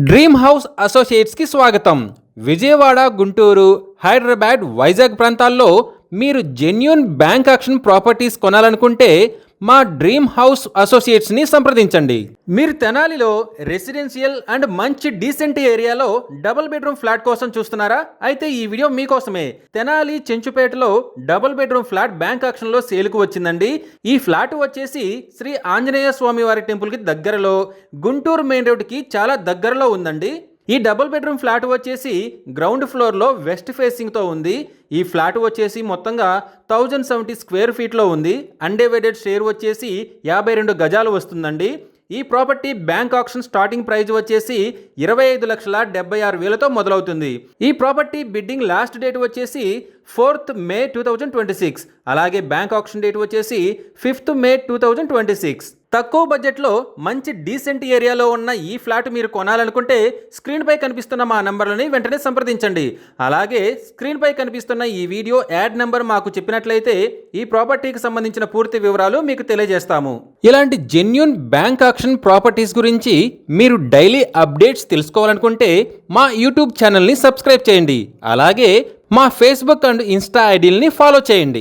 Dream house అసోసియేట్స్కి స్వాగతం. విజయవాడ, గుంటూరు, హైదరాబాద్, వైజాగ్ ప్రాంతాల్లో మీరు జెన్యూన్ బ్యాంక్ యాక్షన్ ప్రాపర్టీస్ కొనాలనుకుంటే మా డ్రీమ్ హౌస్ అసోసియేట్స్ని సంప్రదించండి. మీరు తెనాలిలో రెసిడెన్షియల్ అండ్ మంచి డీసెంట్ ఏరియాలో డబుల్ బెడ్రూమ్ ఫ్లాట్ కోసం చూస్తున్నారా? అయితే ఈ వీడియో మీకోసమే. తెనాలి చెంచుపేటలో డబుల్ బెడ్రూమ్ ఫ్లాట్ బ్యాంక్ యాక్షన్లో సేల్కు వచ్చిందండి. ఈ ఫ్లాట్ వచ్చేసి శ్రీ ఆంజనేయ స్వామి వారి టెంపుల్కి దగ్గరలో, గుంటూరు మెయిన్ రోడ్కి చాలా దగ్గరలో ఉందండి. ఈ డబుల్ బెడ్రూమ్ ఫ్లాట్ వచ్చేసి గ్రౌండ్ ఫ్లోర్లో వెస్ట్ ఫేసింగ్తో ఉంది. ఈ ఫ్లాట్ వచ్చేసి మొత్తంగా 1070 స్క్వేర్ ఫీట్లో ఉంది. అన్డివైడెడ్ షేర్ వచ్చేసి 52 గజాలు వస్తుందండి. ఈ property bank auction starting price వచ్చేసి 25,76,000తో మొదలవుతుంది. ఈ ప్రాపర్టీ బిడ్డింగ్ లాస్ట్ డేట్ వచ్చేసి 4th May 2026. అలాగే బ్యాంక్ ఆక్షన్ డేట్ వచ్చేసి 5th May 2026. తక్కువ బడ్జెట్లో మంచి డీసెంట్ ఏరియాలో ఉన్న ఈ ఫ్లాట్ మీరు కొనాలనుకుంటే స్క్రీన్పై కనిపిస్తున్న మా నంబర్లని వెంటనే సంప్రదించండి. అలాగే స్క్రీన్పై కనిపిస్తున్న ఈ వీడియో యాడ్ నెంబర్ మాకు చెప్పినట్లయితే ఈ ప్రాపర్టీకి సంబంధించిన పూర్తి వివరాలు మీకు తెలియజేస్తాము. ఇలాంటి జెన్యూన్ బ్యాంక్ ఆక్షన్ ప్రాపర్టీస్ గురించి మీరు డైలీ అప్డేట్స్ తెలుసుకోవాలనుకుంటే మా యూట్యూబ్ ఛానల్ని సబ్స్క్రైబ్ చేయండి. అలాగే మా ఫేస్బుక్ అండ్ ఇన్స్టా ఐడీలని ఫాలో చేయండి.